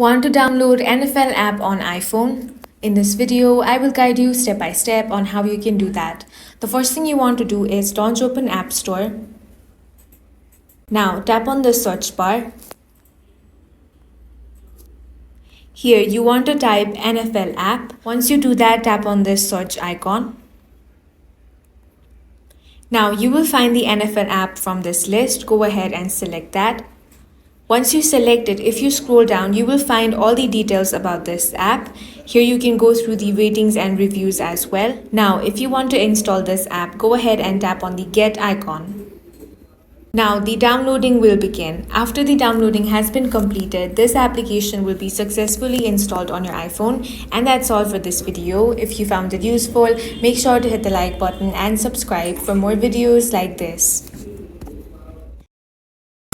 Want to download NFL app on iPhone? In this video, I will guide you step by step on how you can do that. The first thing you want to do is launch open App Store. Now tap on the search bar. Here you want to type NFL app. Once you do that, tap on this search icon. Now you will find the NFL app from this list. Go ahead and select that. Once you select it, if you scroll down, you will find all the details about this app. Here you can go through the ratings and reviews as well. Now, if you want to install this app, go ahead and tap on the Get icon. Now, the downloading will begin. After the downloading has been completed, this application will be successfully installed on your iPhone. And that's all for this video. If you found it useful, make sure to hit the like button and subscribe for more videos like this.